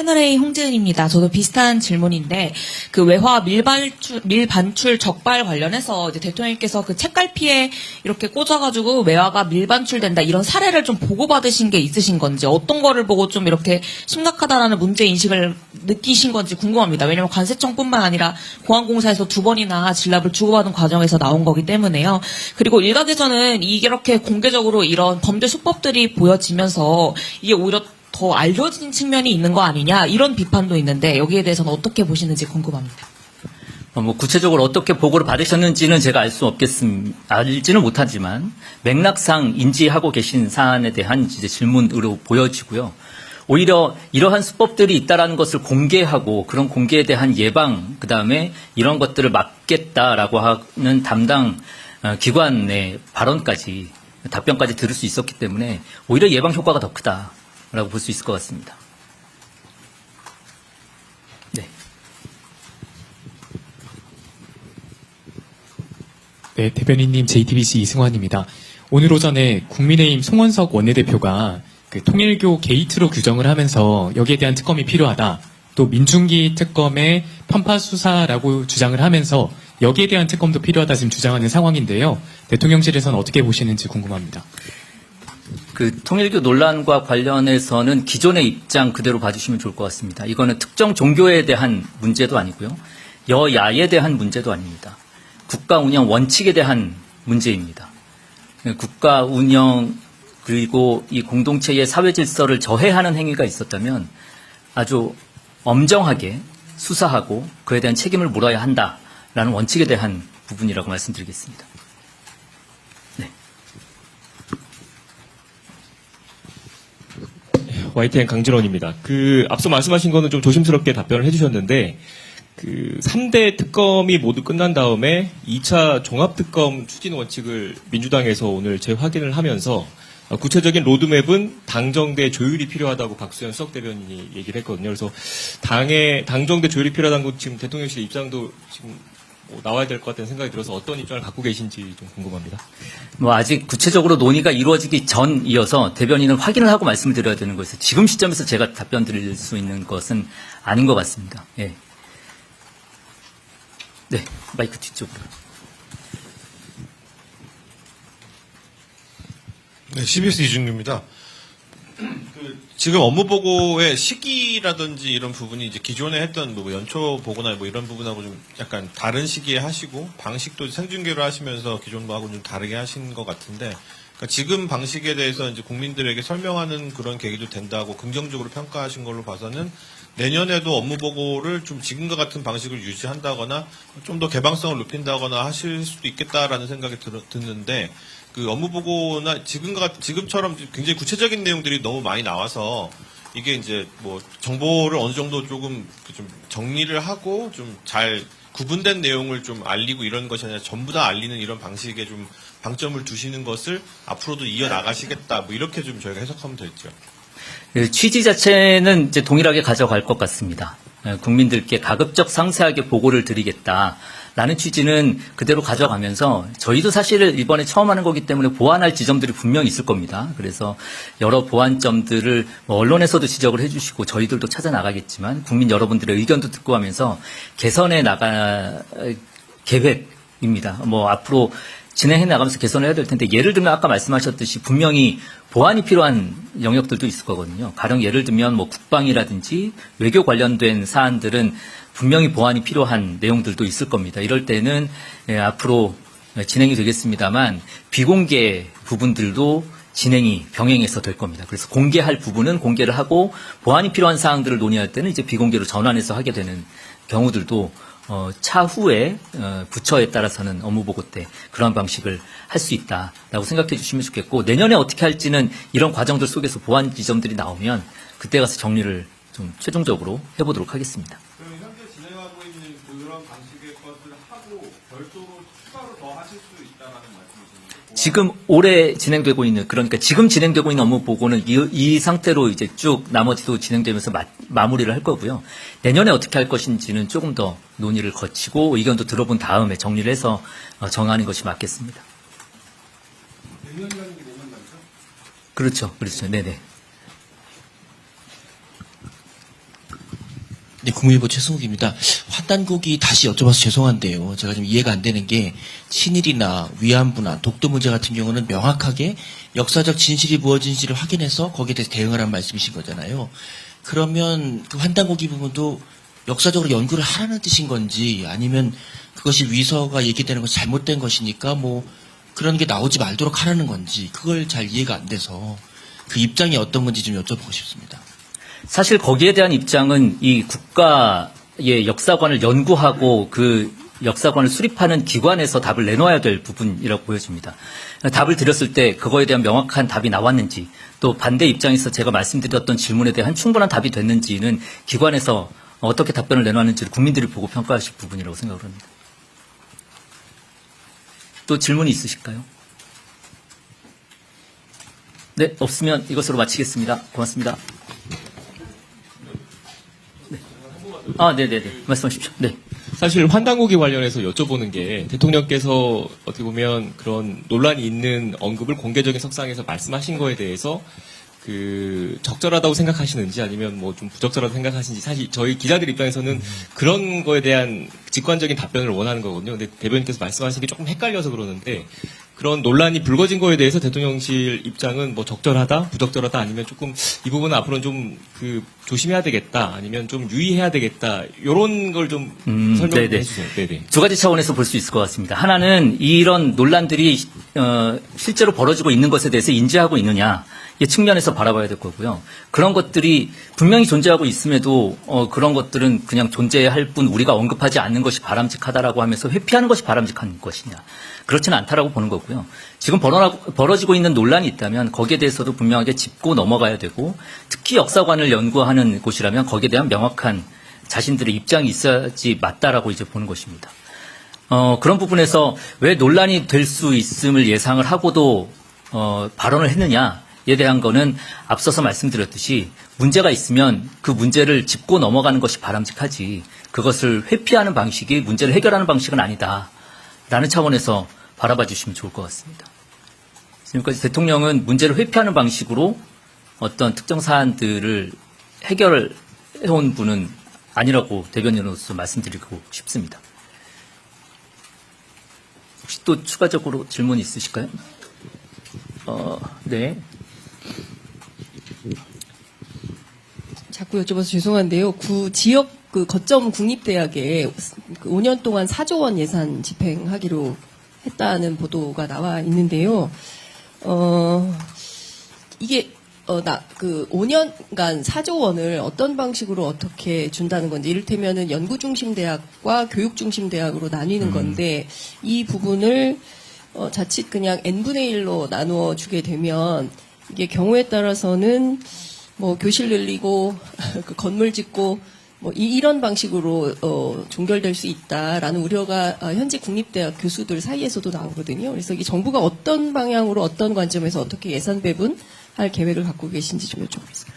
채널A 홍지은입니다. 저도 비슷한 질문인데 그 외화 밀반출 적발 관련해서 이제 대통령께서 그 책갈피에 이렇게 꽂아가지고 외화가 밀반출된다 이런 사례를 좀 보고받으신 게 있으신 건지 어떤 거를 보고 좀 이렇게 심각하다라는 문제 인식을 느끼신 건지 궁금합니다. 왜냐하면 관세청뿐만 아니라 공항공사에서 2번이나 진압을 주고받은 과정에서 나온 거기 때문에요. 그리고 일각에서는 이렇게 공개적으로 이런 범죄 수법들이 보여지면서 이게 오히려 더 알려진 측면이 있는 거 아니냐 이런 비판도 있는데 여기에 대해서는 어떻게 보시는지 궁금합니다. 구체적으로 어떻게 보고를 받으셨는지는 제가 알지는 못하지만 맥락상 인지하고 계신 사안에 대한 이제 질문으로 보여지고요. 오히려 이러한 수법들이 있다라는 것을 공개하고 그런 공개에 대한 예방, 그다음에 이런 것들을 막겠다라고 하는 담당 기관의 발언까지 답변까지 들을 수 있었기 때문에 오히려 예방 효과가 더 크다. 라고 볼 수 있을 것 같습니다. 네. 네, 대변인님 JTBC 이승환입니다. 오늘 오전에 국민의힘 송원석 원내대표가 그 통일교 게이트로 규정을 하면서 여기에 대한 특검이 필요하다. 또 민중기 특검의 편파 수사라고 주장을 하면서 여기에 대한 특검도 필요하다 지금 주장하는 상황인데요. 대통령실에서는 어떻게 보시는지 궁금합니다. 그 통일교 논란과 관련해서는 기존의 입장 그대로 봐주시면 좋을 것 같습니다. 이거는 특정 종교에 대한 문제도 아니고요. 여야에 대한 문제도 아닙니다. 국가 운영 원칙에 대한 문제입니다. 국가 운영 그리고 이 공동체의 사회 질서를 저해하는 행위가 있었다면 아주 엄정하게 수사하고 그에 대한 책임을 물어야 한다라는 원칙에 대한 부분이라고 말씀드리겠습니다. YTN 강진원입니다. 앞서 말씀하신 거는 좀 조심스럽게 답변을 해주셨는데, 3대 특검이 모두 끝난 다음에 2차 종합특검 추진 원칙을 민주당에서 오늘 재확인을 하면서 구체적인 로드맵은 당정대 조율이 필요하다고 박수현 수석대변인이 얘기를 했거든요. 그래서 당정대 조율이 필요하다는 거 지금 대통령실 입장도 지금 나와야 될 것 같다는 생각이 들어서 어떤 입장을 갖고 계신지 좀 궁금합니다. 아직 구체적으로 논의가 이루어지기 전이어서 대변인은 확인을 하고 말씀을 드려야 되는 것에서 지금 시점에서 제가 답변 드릴 수 있는 것은 아닌 것 같습니다. 예. 네, 마이크 뒤쪽으로. 네, CBS 이준규입니다. 지금 업무 보고의 시기라든지 이런 부분이 이제 기존에 했던 뭐 연초 보고나 뭐 이런 부분하고 좀 약간 다른 시기에 하시고 방식도 생중계로 하시면서 기존 거하고 좀 다르게 하신 것 같은데 그러니까 지금 방식에 대해서 이제 국민들에게 설명하는 그런 계기도 된다고 긍정적으로 평가하신 걸로 봐서는 내년에도 업무 보고를 좀 지금과 같은 방식을 유지한다거나 좀 더 개방성을 높인다거나 하실 수도 있겠다라는 생각이 드는데 그 업무 보고나 지금처럼 굉장히 구체적인 내용들이 너무 많이 나와서 이게 이제 뭐 정보를 어느 정도 조금 좀 정리를 하고 좀 잘 구분된 내용을 좀 알리고 이런 것이 아니라 전부 다 알리는 이런 방식에 좀 방점을 두시는 것을 앞으로도 이어나가시겠다 뭐 이렇게 좀 저희가 해석하면 되죠. 취지 자체는 이제 동일하게 가져갈 것 같습니다. 국민들께 가급적 상세하게 보고를 드리겠다라는 취지는 그대로 가져가면서 저희도 사실 이번에 처음 하는 거기 때문에 보완할 지점들이 분명히 있을 겁니다. 그래서 여러 보완점들을 언론에서도 지적을 해주시고 저희들도 찾아 나가겠지만 국민 여러분들의 의견도 듣고 하면서 개선해 나갈 계획입니다. 앞으로 진행해 나가면서 개선을 해야 될 텐데 예를 들면 아까 말씀하셨듯이 분명히 보완이 필요한 영역들도 있을 거거든요. 가령 예를 들면 국방이라든지 외교 관련된 사안들은 분명히 보완이 필요한 내용들도 있을 겁니다. 이럴 때는 앞으로 진행이 되겠습니다만 비공개 부분들도 진행이 병행해서 될 겁니다. 그래서 공개할 부분은 공개를 하고 보완이 필요한 사항들을 논의할 때는 이제 비공개로 전환해서 하게 되는 경우들도 차후에 부처에 따라서는 업무보고 때 그런 방식을 할 수 있다라고 생각해 주시면 좋겠고 내년에 어떻게 할지는 이런 과정들 속에서 보완 지점들이 나오면 그때 가서 정리를 좀 최종적으로 해보도록 하겠습니다. 그럼 현재 진행하고 있는 그런 방식의 것을 하고 별도로 추가로 더 하실 수 있다라는 말씀이신가요? 지금 올해 진행되고 있는 그러니까 지금 진행되고 있는 업무 보고는 이 상태로 이제 쭉 나머지도 진행되면서 마무리를 할 거고요. 내년에 어떻게 할 것인지는 조금 더 논의를 거치고 의견도 들어본 다음에 정리를 해서 정하는 것이 맞겠습니다. 내년이라는 게 내년 말이죠? 그렇죠. 네네. 네, 국무일보 최승욱입니다. 환단국이 다시 여쭤봐서 죄송한데요. 제가 좀 이해가 안 되는 게 친일이나 위안부나 독도 문제 같은 경우는 명확하게 역사적 진실이 무엇인지를 확인해서 거기에 대해서 대응을 한 말씀이신 거잖아요. 그러면 그 환단국이 부분도 역사적으로 연구를 하라는 뜻인 건지 아니면 그것이 위서가 얘기되는 것이 잘못된 것이니까 뭐 그런 게 나오지 말도록 하라는 건지 그걸 잘 이해가 안 돼서 그 입장이 어떤 건지 좀 여쭤보고 싶습니다. 사실 거기에 대한 입장은 이 국가의 역사관을 연구하고 그 역사관을 수립하는 기관에서 답을 내놓아야 될 부분이라고 보여집니다. 답을 드렸을 때 그거에 대한 명확한 답이 나왔는지 또 반대 입장에서 제가 말씀드렸던 질문에 대한 충분한 답이 됐는지는 기관에서 어떻게 답변을 내놓았는지를 국민들이 보고 평가하실 부분이라고 생각을 합니다. 또 질문이 있으실까요? 네, 없으면 이것으로 마치겠습니다. 고맙습니다. 네. 네네네. 말씀하십시오. 네. 사실 환단고기 관련해서 여쭤보는 게 대통령께서 어떻게 보면 그런 논란이 있는 언급을 공개적인 석상에서 말씀하신 거에 대해서 그 적절하다고 생각하시는지 아니면 뭐 좀 부적절하다고 생각하시는지 사실 저희 기자들 입장에서는 그런 거에 대한 직관적인 답변을 원하는 거거든요. 근데 대변인께서 말씀하신 게 조금 헷갈려서 그러는데 그런 논란이 불거진 거에 대해서 대통령실 입장은 뭐 적절하다, 부적절하다 아니면 조금 이 부분은 앞으로는 좀 그 조심해야 되겠다 아니면 좀 유의해야 되겠다 이런 걸 좀 설명해 네네. 주세요. 네네. 두 가지 차원에서 볼 수 있을 것 같습니다. 하나는 이런 논란들이 실제로 벌어지고 있는 것에 대해서 인지하고 있느냐 이 측면에서 바라봐야 될 거고요. 그런 것들이 분명히 존재하고 있음에도 그런 것들은 그냥 존재할 뿐 우리가 언급하지 않는 것이 바람직하다라고 하면서 회피하는 것이 바람직한 것이냐. 그렇지는 않다라고 보는 거고요. 지금 벌어지고 있는 논란이 있다면 거기에 대해서도 분명하게 짚고 넘어가야 되고 특히 역사관을 연구하는 곳이라면 거기에 대한 명확한 자신들의 입장이 있어야지 맞다라고 이제 보는 것입니다. 그런 부분에서 왜 논란이 될 수 있음을 예상을 하고도 발언을 했느냐에 대한 거는 앞서서 말씀드렸듯이 문제가 있으면 그 문제를 짚고 넘어가는 것이 바람직하지 그것을 회피하는 방식이 문제를 해결하는 방식은 아니다라는 차원에서 바라봐 주시면 좋을 것 같습니다. 지금까지 대통령은 문제를 회피하는 방식으로 어떤 특정 사안들을 해결해온 분은 아니라고 대변인으로서 말씀드리고 싶습니다. 혹시 또 추가적으로 질문 있으실까요? 네. 자꾸 여쭤봐서 죄송한데요. 지역 그 거점 국립대학에 5년 동안 4조 원 예산 집행하기로 했다는 보도가 나와 있는데요. 이게 5년간 4조 원을 어떤 방식으로 어떻게 준다는 건지 이를테면은 연구 중심 대학과 교육 중심 대학으로 나뉘는 건데 이 부분을 자칫 그냥 n분의 1로 나누어 주게 되면 이게 경우에 따라서는 뭐 교실 늘리고 그 건물 짓고 뭐 이런 방식으로 종결될 수 있다라는 우려가 현재 국립대학 교수들 사이에서도 나오거든요. 그래서 이 정부가 어떤 방향으로 어떤 관점에서 어떻게 예산 배분할 계획을 갖고 계신지 좀 여쭤보겠습니다.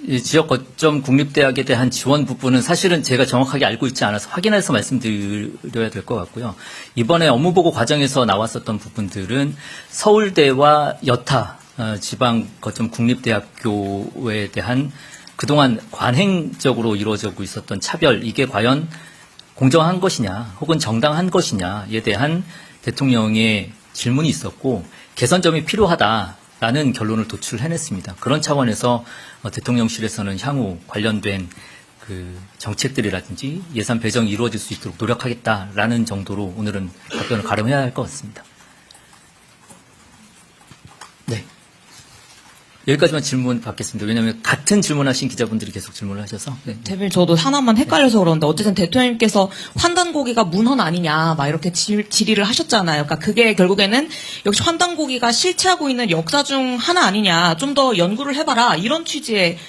이 지역 거점 국립대학에 대한 지원 부분은 사실은 제가 정확하게 알고 있지 않아서 확인해서 말씀드려야 될 것 같고요. 이번에 업무보고 과정에서 나왔었던 부분들은 서울대와 여타 지방 거점 국립대학교에 대한 그동안 관행적으로 이루어지고 있었던 차별, 이게 과연 공정한 것이냐 혹은 정당한 것이냐에 대한 대통령의 질문이 있었고 개선점이 필요하다라는 결론을 도출해냈습니다. 그런 차원에서 대통령실에서는 향후 관련된 그 정책들이라든지 예산 배정이 이루어질 수 있도록 노력하겠다라는 정도로 오늘은 답변을 가름해야 할 것 같습니다. 네. 여기까지만 질문 받겠습니다. 왜냐하면 같은 질문하신 기자분들이 계속 질문을 하셔서. 네. 대변인 저도 하나만 헷갈려서 그러는데 어쨌든 대통령님께서 환단고기가 문헌 아니냐 막 이렇게 질의를 하셨잖아요. 그러니까 그게 결국에는 역시 환단고기가 실체하고 있는 역사 중 하나 아니냐 좀 더 연구를 해봐라 이런 취지의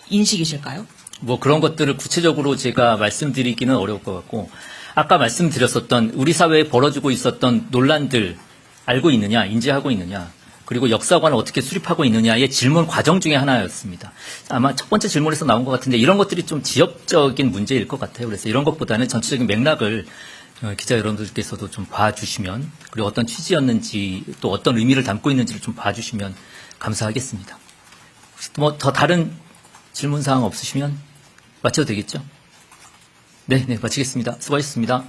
인식이실까요? 뭐 그런 것들을 구체적으로 제가 말씀드리기는 어려울 것 같고 아까 말씀드렸었던 우리 사회에 벌어지고 있었던 논란들 알고 있느냐 인지하고 있느냐 그리고 역사관을 어떻게 수립하고 있느냐의 질문 과정 중에 하나였습니다. 아마 첫 번째 질문에서 나온 것 같은데 이런 것들이 좀 지역적인 문제일 것 같아요. 그래서 이런 것보다는 전체적인 맥락을 기자 여러분들께서도 좀 봐주시면 그리고 어떤 취지였는지 또 어떤 의미를 담고 있는지를 좀 봐주시면 감사하겠습니다. 혹시 뭐 더 다른 질문 사항 없으시면 마쳐도 되겠죠? 네, 마치겠습니다. 수고하셨습니다.